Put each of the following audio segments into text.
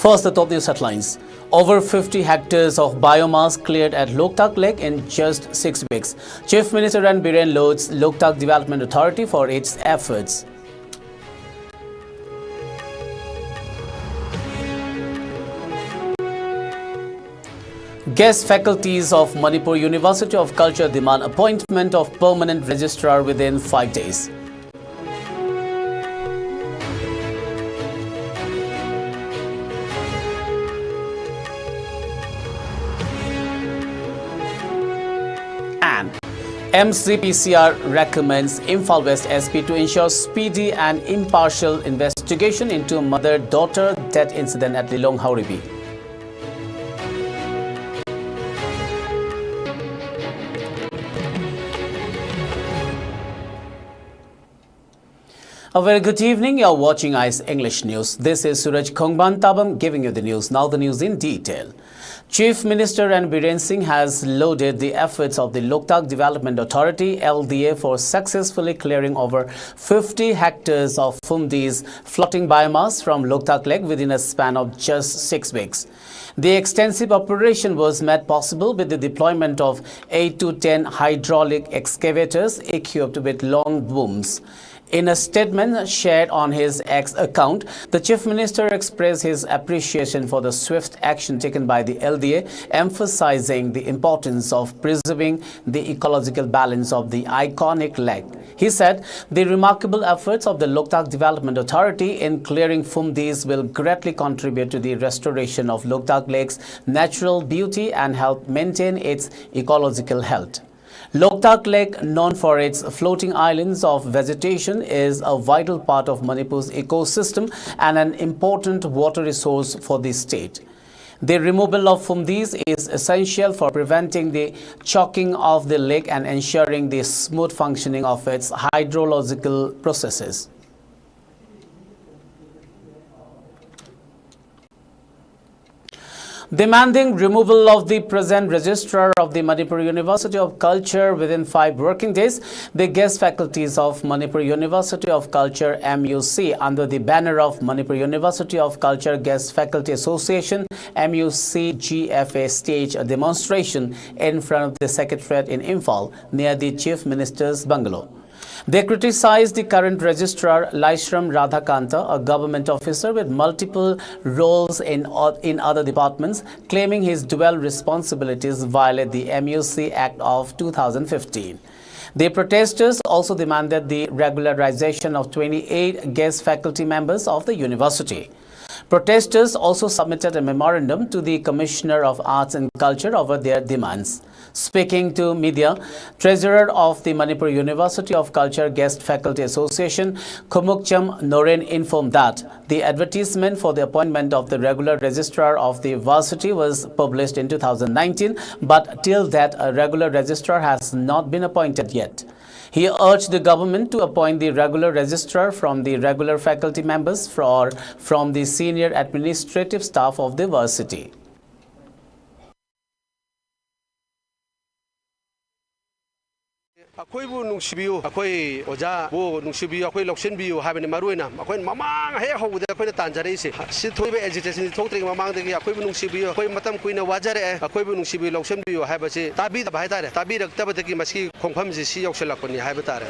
First, the top news headlines. Over 50 hectares of biomass cleared at Loktak Lake in just 6 weeks. Chief Minister N. Biren loads Loktak Development Authority for its efforts. Guest faculties of Manipur University of Culture demand appointment of permanent registrar within 5 days. And MCPCR recommends Imphal West SP to ensure speedy and impartial investigation into mother-daughter death incident at Lilong Hauribi. A very good evening. You are watching ICE English News. This is Suraj Khongban Tabam giving you the news. Now the news in detail. Chief Minister N. Biren Singh has lauded the efforts of the Loktak Development Authority (LDA) for successfully clearing over 50 hectares of Fumdi's floating biomass from Loktak Lake within a span of just 6 weeks. The extensive operation was made possible with the deployment of 8 to 10 hydraulic excavators equipped with long booms. In a statement shared on his X account, the Chief Minister expressed his appreciation for the swift action taken by the LDA, emphasizing the importance of preserving the ecological balance of the iconic lake. He said the remarkable efforts of the Loktak Development Authority in clearing Fumdis will greatly contribute to the restoration of Loktak Lake's natural beauty and help maintain its ecological health. Loktak Lake, known for its floating islands of vegetation, is a vital part of Manipur's ecosystem and an important water resource for the state. The removal of Fumdis is essential for preventing the choking of the lake and ensuring the smooth functioning of its hydrological processes. Demanding removal of the present registrar of the Manipur University of Culture within 5 working days, the guest faculties of Manipur University of Culture MUC under the banner of Manipur University of Culture Guest Faculty Association MUC GFA staged a demonstration in front of the Secretariat in Imphal near the Chief Minister's bungalow. They criticized the current registrar Laishram Radhakanta, a government officer with multiple roles in other departments, claiming his dual responsibilities violate the MUC Act of 2015. The protesters also demanded the regularization of 28 guest faculty members of the university. Protesters also submitted a memorandum to the Commissioner of Arts and Culture over their demands. Speaking to media, Treasurer of the Manipur University of Culture Guest Faculty Association, Khumukcham Noren, informed that the advertisement for the appointment of the regular registrar of the varsity was published in 2019, but till that a regular registrar has not been appointed yet. He urged the government to appoint the regular registrar from the regular faculty members or from the senior administrative staff of the varsity. Akoi bu nungsibiu akoi oja bu nungsibiu akoi lokshinbiu habani maruina akoi mamang he hauda akoi tanjare se si thoibe agitation thotring mamang de akoi bu nungsibiu akoi matam kuina wajare akoi bu nungsibiu lokshinbiu habase tabi da bhaitare tabi rakta de ki maski khongpham si yokselakoni habatare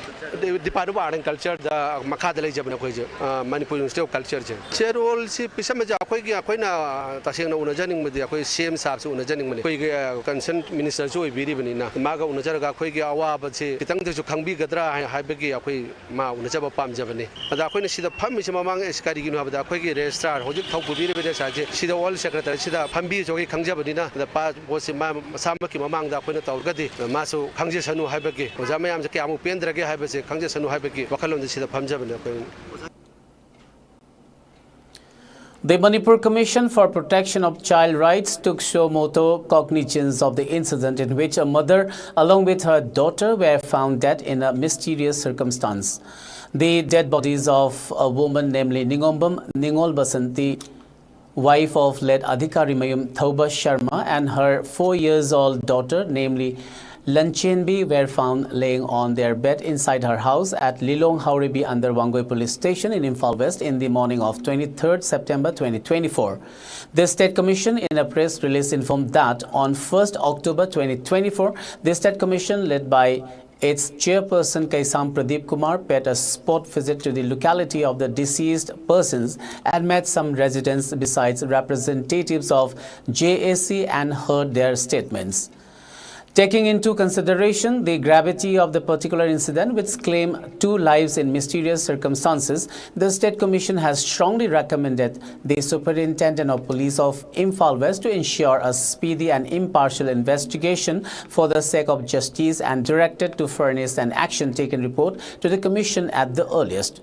Department of Art and Culture da makha de lejabna koi je Manipur University of Culture je cherol si pisam ja akoi gi akoi na tasengna unajaning medi akoi CM sahab su unajaning mani koi concern minister jo ibiri bani na maga unajar ga akoi gi awa ba se kitang de khangbi gadra haibagi akoi ma unajaba pamjabani ada akoi na sida phammi se mamang eskari gi no habada akoi gi registrar hojik thaupu biri biri sa je sida all secretary sida phambi jogi khangjabani na da pa bosi ma sama ki mamang da akoi na tawgadi masu khangje sanu haibagi oja mayam je kyamu pendrage haibase khangje sanu haibagi wakhalon sida phamjabani akoi. The Manipur Commission for Protection of Child Rights took suo motu cognizance of the incident in which a mother along with her daughter were found dead in a mysterious circumstance. The dead bodies of a woman, namely Ningol Basanti wife of late Adhikari Mayum Thoba Sharma, and her 4-year-old daughter, namely Lanchenbi, were found laying on their bed inside her house at Lilong Hauribi under Wangoi Police Station in Imphal West in the morning of 23rd September 2024. The State Commission, in a press release, informed that on 1st October 2024, the State Commission, led by its chairperson Kaisam Pradeep Kumar, paid a spot visit to the locality of the deceased persons and met some residents besides representatives of JAC and heard their statements. Taking into consideration the gravity of the particular incident, which claimed 2 lives in mysterious circumstances, the State Commission has strongly recommended the Superintendent of Police of Imphal West to ensure a speedy and impartial investigation for the sake of justice and directed to furnish an action taken report to the Commission at the earliest.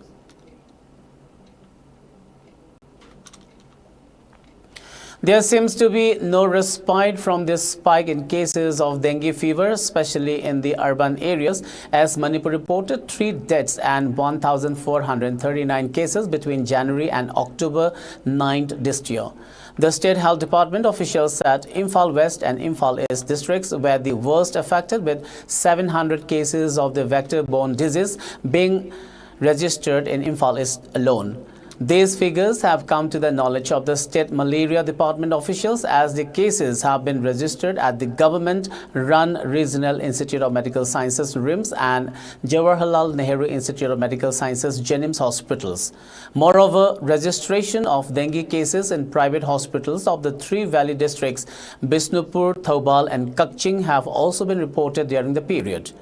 There seems to be no respite from this spike in cases of dengue fever, especially in the urban areas, as Manipur reported 3 deaths and 1,439 cases between January and October 9th this year. The State Health Department officials said Imphal West and Imphal East districts were the worst affected, with 700 cases of the vector-borne disease being registered in Imphal East alone. These figures have come to the knowledge of the State Malaria Department officials as the cases have been registered at the government-run Regional Institute of Medical Sciences RIMS and Jawaharlal Nehru Institute of Medical Sciences JNIMS hospitals. Moreover, registration of dengue cases in private hospitals of the 3 valley districts, Bisnupur, Thoubal and Kakching, have also been reported during the period.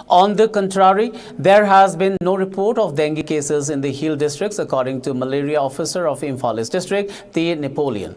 On the contrary, there has been no report of dengue cases in the hill districts, according to Malaria Officer of Imphal East District, T. Napoleon.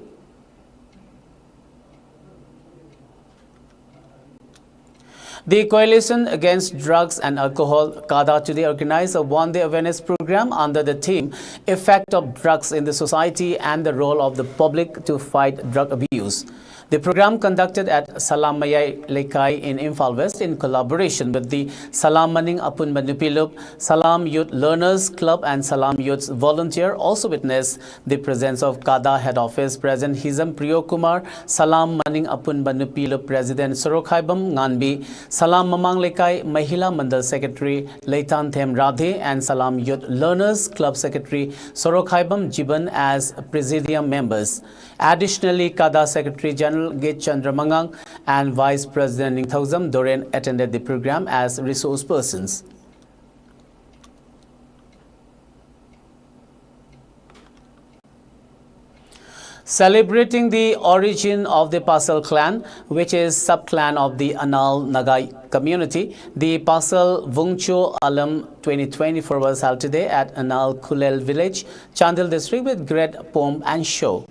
The Coalition Against Drugs and Alcohol, CADA, today organized a one-day awareness program under the theme Effect of Drugs in the Society and the Role of the Public to Fight Drug Abuse. The program, conducted at Salamayay Lekai in Imphal West in collaboration with the Salam Maning Apun Manupilop, Salam Youth Learners Club and Salam Youth Volunteer, also witnessed the presence of CADA Head Office President Hizam Priyo Kumar, Salam Maning Apun Manupilop President Sorokhaibam Nganbi, Salam Mamang Lekai Mahila Mandal Secretary Leitan Them Radhe and Salam Youth Learners Club Secretary Sorokhaibam Jiban as Presidium members. Additionally, CADA Secretary General Git Chandramangang and Vice President Ningthauzam Doren attended the program as resource persons. Celebrating the origin of the Pasal clan, which is sub-clan of the Anal Nagai community, the Pasal Vungcho Alam 2024 was held today at Anal Kulel village, Chandil district, with great pomp and show.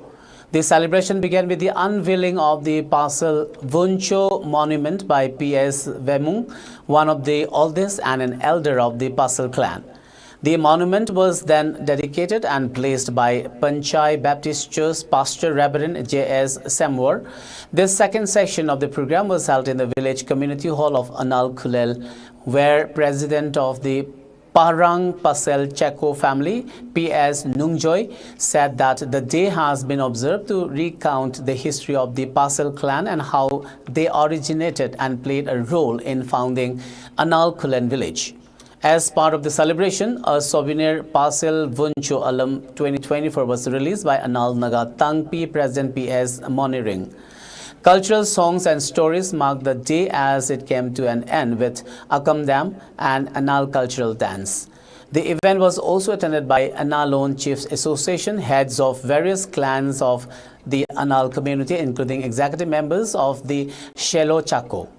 The celebration began with the unveiling of the Pasal Vuncho monument by P.S. Vemung, one of the oldest and an elder of the Pasal clan. The monument was then dedicated and placed by Panchai Baptist Church Pastor Reverend J.S. Samwar. This second section of the program was held in the village community hall of Anal Kulel, where President of the Parang Pasel Cheko family, P.S. Nungjoy, said that the day has been observed to recount the history of the Pasel clan and how they originated and played a role in founding Anal Kulen village. As part of the celebration, a souvenir Pasel Vuncho Alam 2024 was released by Anal Naga Tangpi President P.S. Moniring. Cultural songs and stories marked the day as it came to an end with Akam Dam and Anal Cultural Dance. The event was also attended by Analon Chiefs Association, heads of various clans of the Anal community, including executive members of the Shelo Chako.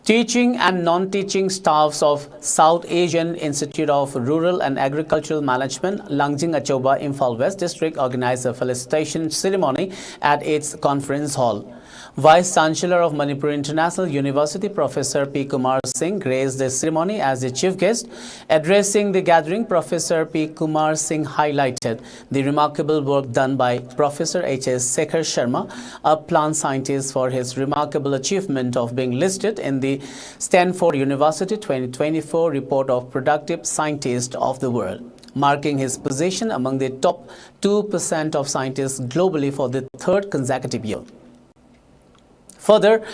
Teaching and non-teaching staffs of South Asian Institute of Rural and Agricultural Management, Langjing Achoba, Imphal West District, organized a felicitation ceremony at its conference hall. Vice Chancellor of Manipur International University, Professor P. Kumar Singh, graced the ceremony as the chief guest. Addressing the gathering, Professor P. Kumar Singh highlighted the remarkable work done by Professor H.S. Sekhar Sharma, a plant scientist, for his remarkable achievement of being listed in the Stanford University 2024 Report of Productive Scientists of the World. marking his position among the top 2% of scientists globally for the third consecutive year. Further,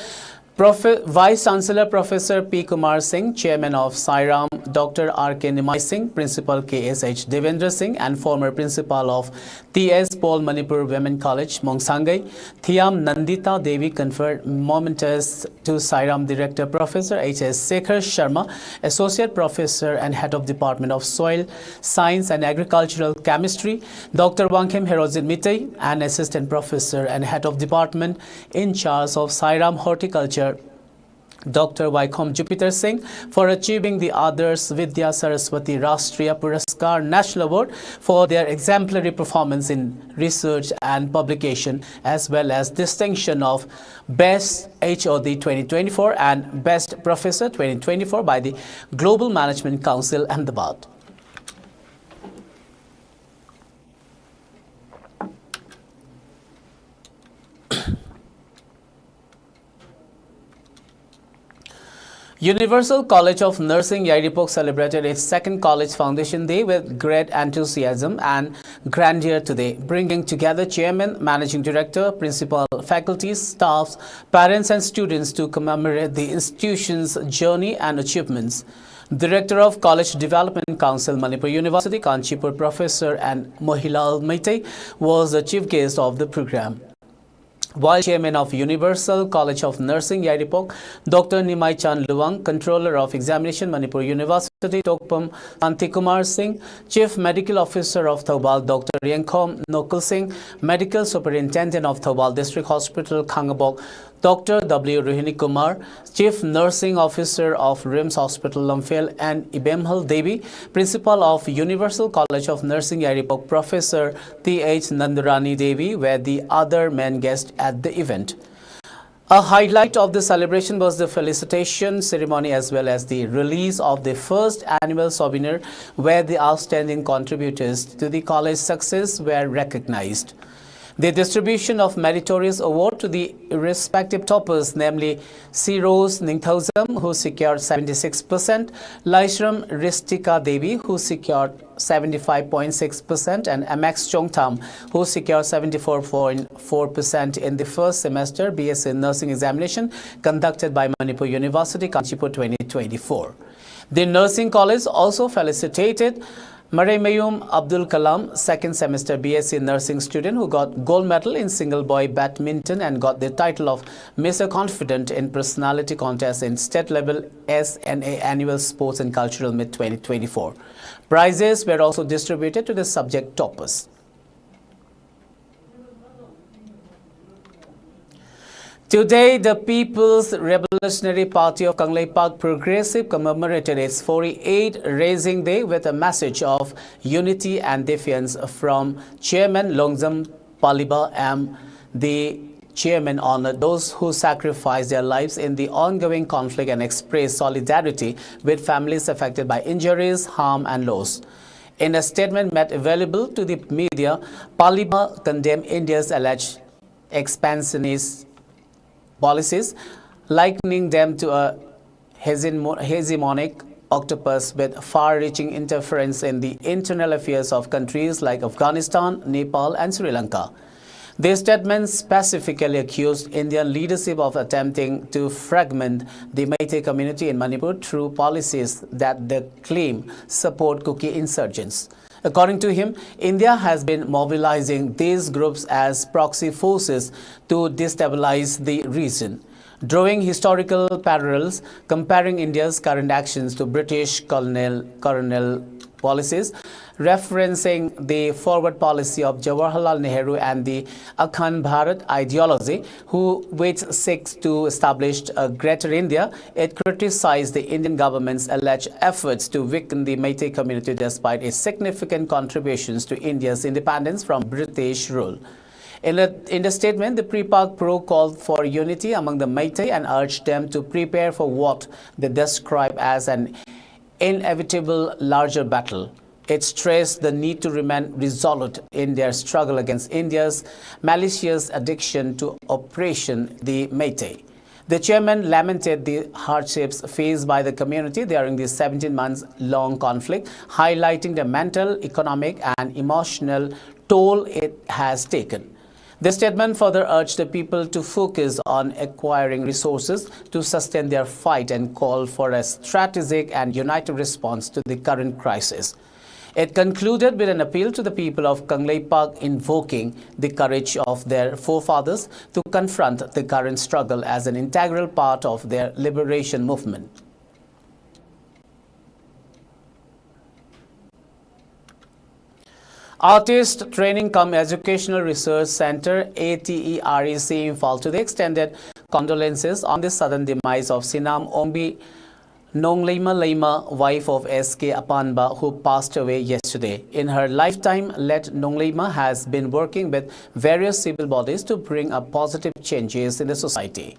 Vice Chancellor Professor P. Kumar Singh, Chairman of Sairam, Dr. R.K. Nimai Singh, Principal K.S.H. Devendra Singh, and former Principal of T.S. Paul Manipur Women College, Mongsangai, Thiam Nandita Devi conferred momentous to Sairam Director Professor H.S. Sekhar Sharma, Associate Professor and Head of Department of Soil Science and Agricultural Chemistry, Dr. Wangkhem Herozin Mitei, and Assistant Professor and Head of Department in charge of Sairam Horticulture, Dr. Vaikom Jupiter Singh, for achieving the Adarsh Vidya Saraswati Rashtriya Puraskar National Award for their exemplary performance in research and publication, as well as distinction of Best HOD 2024 and Best Professor 2024 by the Global Management Council, Ahmedabad. Universal College of Nursing Yairipok celebrated its second College Foundation Day with great enthusiasm and grandeur today, bringing together chairman, managing director, principal, faculties, staffs, parents and students to commemorate the institution's journey and achievements. Director of College Development Council, Manipur University, Kanchipur Professor and Mohilal Meitei was the chief guest of the program. While Chairman of Universal College of Nursing Yairipok, Dr. Nimai Chan Luang, Controller of Examination, Manipur University, Tokpam Antikumar Singh, Chief Medical Officer of Thoubal, Dr. Yengkhom Nokul Singh, Medical Superintendent of Thoubal District Hospital, Khangabok, Dr. W. Rohini Kumar, Chief Nursing Officer of RIMS Hospital, Lamphel, and Ibemhal Devi, Principal of Universal College of Nursing Yairipok, Professor T.H. Nandurani Devi were the other main guests at the event. A highlight of the celebration was the felicitation ceremony as well as the release of the first annual souvenir where the outstanding contributors to the college success were recognized. The distribution of meritorious award to the respective toppers, namely C. Rose Ningthausam, who secured 76%, Laishram Ristika Devi, who secured 75.6%, and MX Chongtham, who secured 74.4% in the first semester BSc Nursing examination conducted by Manipur University, Kanchipur 2024. The Nursing College also felicitated Maraimayum Abdul Kalam, second semester BSc Nursing student who got gold medal in single boy badminton and got the title of Mr. Confident in Personality Contest in state level SNA Annual Sports and Cultural Meet 2024. Prizes were also distributed to the subject toppers. Today, the People's Revolutionary Party of Kangleipak Progressive commemorated its 48th Raising Day with a message of unity and defiance from Chairman Longzam Paliba M. The chairman honored those who sacrificed their lives in the ongoing conflict and expressed solidarity with families affected by injuries, harm, and loss. In a statement made available to the media, Paliba condemned India's alleged expansionist policies, likening them to a hegemonic octopus with far-reaching interference in the internal affairs of countries like Afghanistan, Nepal, and Sri Lanka. The statement specifically accused Indian leadership of attempting to fragment the Meitei community in Manipur through policies that they claim support Kuki insurgents. According to him, India has been mobilizing these groups as proxy forces to destabilize the region, drawing historical parallels, comparing India's current actions to British colonial policies, referencing the forward policy of Jawaharlal Nehru and the Akhand Bharat ideology, which seeks to establish a greater India. It criticized the Indian government's alleged efforts to weaken the Meitei community despite its significant contributions to India's independence from British rule. In the statement, the Pre-Pak Pro called for unity among the Meitei and urged them to prepare for what they describe as an inevitable larger battle. It stressed the need to remain resolute in their struggle against India's malicious addiction to oppression, the Meitei. The chairman lamented the hardships faced by the community during the 17 months long conflict, highlighting the mental, economic and emotional toll it has taken. The statement further urged the people to focus on acquiring resources to sustain their fight and called for a strategic and united response to the current crisis. It concluded with an appeal to the people of Kangleipak invoking the courage of their forefathers to confront the current struggle as an integral part of their liberation movement. Artist Training Cum Educational Research Center ATEREC Imphal today extended condolences on the sudden demise of Sinam Ombi Nongleima Leima, wife of S.K. Apanba, who passed away yesterday. In her lifetime, Let Nongleima has been working with various civil bodies to bring up positive changes in the society.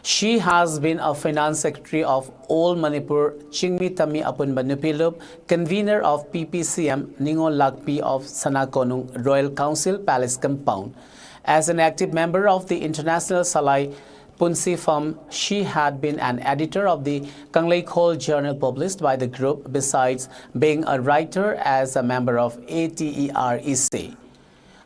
She has been a finance secretary of All Manipur Chingmi Tami Apunba Nupilub, convener of PPCM Ningo Lakpi of Sanakonung Royal Council Palace Compound. As an active member of the International Salai Punsi firm, she had been an editor of the Kangleikhol journal published by the group, besides being a writer as a member of ATEREC.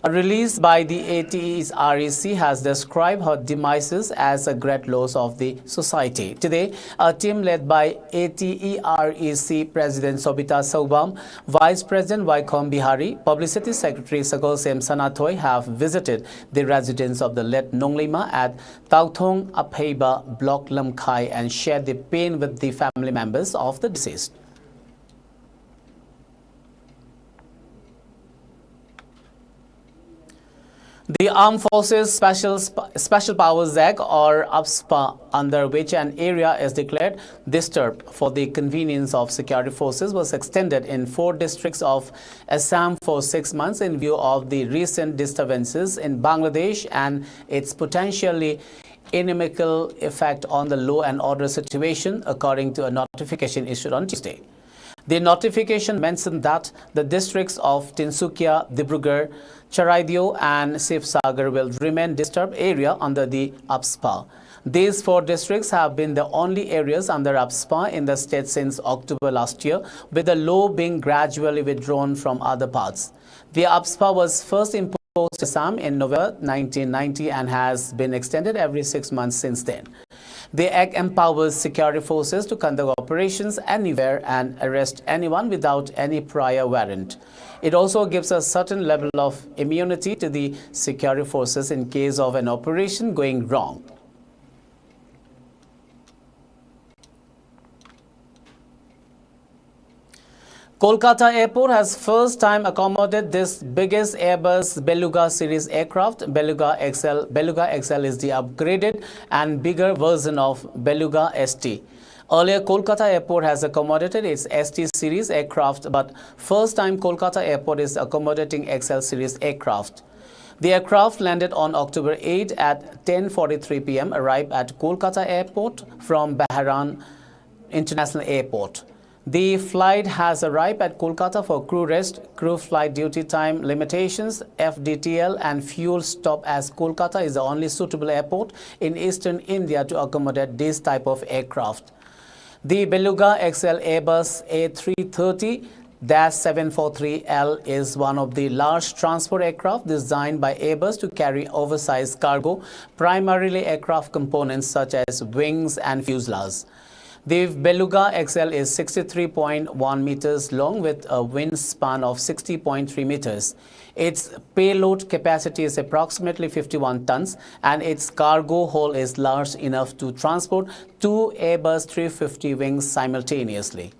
A release by the ATEREC has described her demise as a great loss of the society. Today, a team led by ATEREC President Sobita Saubam, Vice President Vaikom Bihari, Publicity Secretary Sakol Sem Sanathoy have visited the residence of the late Nonglima at Tauthong Apheiba Block Lamkhai and shared the pain with the family members of the deceased. The Armed Forces Special Powers Act, or AFSPA, under which an area is declared disturbed for the convenience of security forces, was extended in 4 districts of Assam for 6 months in view of the recent disturbances in Bangladesh and its potentially inimical effect on the law and order situation, according to a notification issued on Tuesday. The notification mentioned that the districts of Tinsukia, Dibrugarh, Charaideo and Sivsagar will remain disturbed area under the AFSPA. These 4 districts have been the only areas under AFSPA in the state since October last year, with the law being gradually withdrawn from other parts. The AFSPA was first imposed in Assam in November 1990 and has been extended every 6 months since then. The Act empowers security forces to conduct operations anywhere and arrest anyone without any prior warrant. It also gives a certain level of immunity to the security forces in case of an operation going wrong. Kolkata Airport has first time accommodated this biggest Airbus Beluga series aircraft. Beluga XL. Beluga XL is the upgraded and bigger version of Beluga ST. Earlier, Kolkata Airport has accommodated its ST series aircraft, but first time Kolkata Airport is accommodating XL series aircraft. The aircraft landed on October 8 at 10:43 p.m. arrived at Kolkata Airport from Bahrain International Airport. The flight has arrived at Kolkata for crew rest, crew flight duty time limitations, FDTL and fuel stop, as Kolkata is the only suitable airport in eastern India to accommodate this type of aircraft. The Beluga XL Airbus A330-743L is one of the large transport aircraft designed by Airbus to carry oversized cargo, primarily aircraft components such as wings and fuselages. The Beluga XL is 63.1 meters long with a wingspan of 60.3 meters. Its payload capacity is approximately 51 tons and its cargo hold is large enough to transport 2 Airbus 350 wings simultaneously.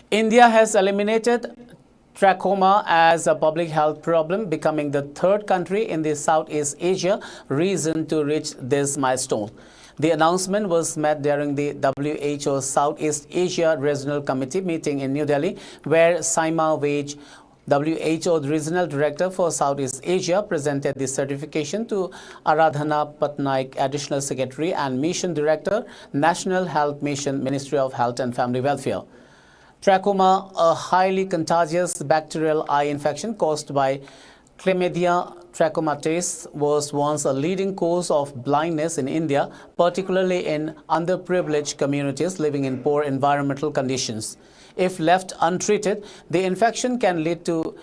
India has eliminated trachoma as a public health problem, becoming the 3rd country in the Southeast Asia region to reach this milestone. The announcement was made during the WHO Southeast Asia Regional Committee meeting in New Delhi, where Saima Wage, WHO Regional Director for Southeast Asia, presented the certification to Aradhana Patnaik, Additional Secretary and Mission Director, National Health Mission, Ministry of Health and Family Welfare. Trachoma, a highly contagious bacterial eye infection caused by Chlamydia trachomatis, was once a leading cause of blindness in India, particularly in underprivileged communities living in poor environmental conditions. If left untreated, the infection can lead to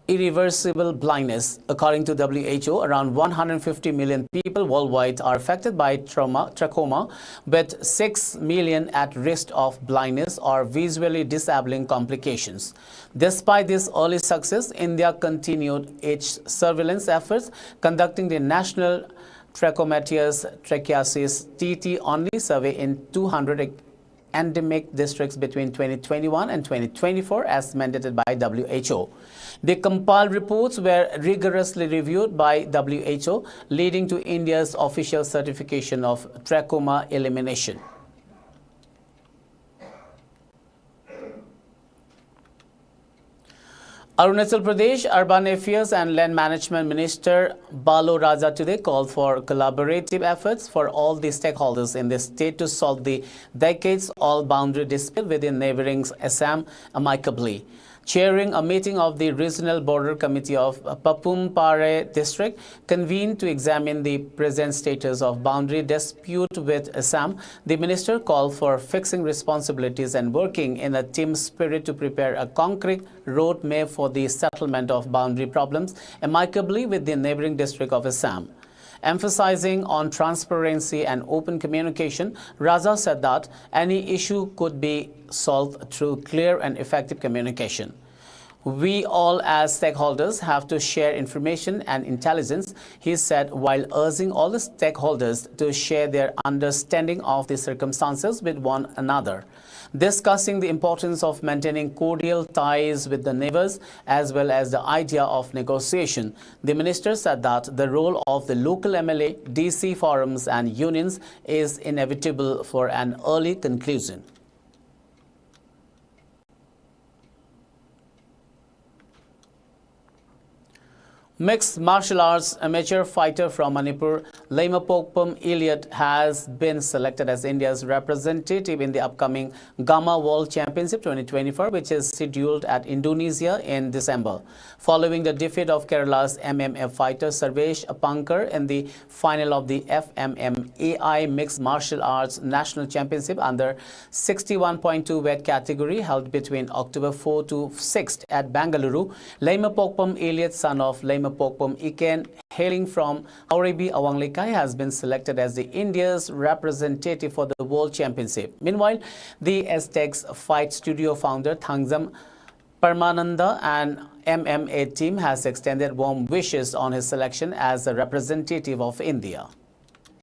irreversible blindness. According to WHO, around 150 million people worldwide are affected by trachoma, with 6 million at risk of blindness or visually disabling complications. Despite this early success, India continued its surveillance efforts, conducting the National Trachiasis TT-only survey in 200 endemic districts between 2021 and 2024 as mandated by WHO. The compiled reports were rigorously reviewed by WHO, leading to India's official certification of trachoma elimination. Arunachal Pradesh Urban Affairs and Land Management Minister Balo Raja today called for collaborative efforts for all the stakeholders in the state to solve the decades-old boundary dispute within neighboring Assam amicably. Chairing a meeting of the Regional Border Committee of Papumpare District convened to examine the present status of boundary dispute with Assam, the minister called for fixing responsibilities and working in a team spirit to prepare a concrete roadmap for the settlement of boundary problems amicably with the neighboring district of Assam. Emphasizing on transparency and open communication, Raja said that any issue could be solved through clear and effective communication. We all as stakeholders have to share information and intelligence, he said, while urging all the stakeholders to share their understanding of the circumstances with one another. Discussing the importance of maintaining cordial ties with the neighbors as well as the idea of negotiation, the minister said that the role of the local MLA, DC forums and unions is inevitable for an early conclusion. Mixed martial arts amateur fighter from Manipur, Leimapokpum Elliot has been selected as India's representative in the upcoming Gamma World Championship 2024, which is scheduled at Indonesia in December. Following the defeat of Kerala's MMA fighter Sarvesh Apankar in the final of the FMMAI Mixed Martial Arts National Championship under 61.2 weight category held between October 4 to 6 at Bangalore, Leimapokpum Elliot, son of Leimapokpum Iken, hailing from Auribi Awanglekai, has been selected as the India's representative for the World Championship. Meanwhile, the Aztecs Fight Studio founder Thangzam Paramananda and MMA team has extended warm wishes on his selection as a representative of India.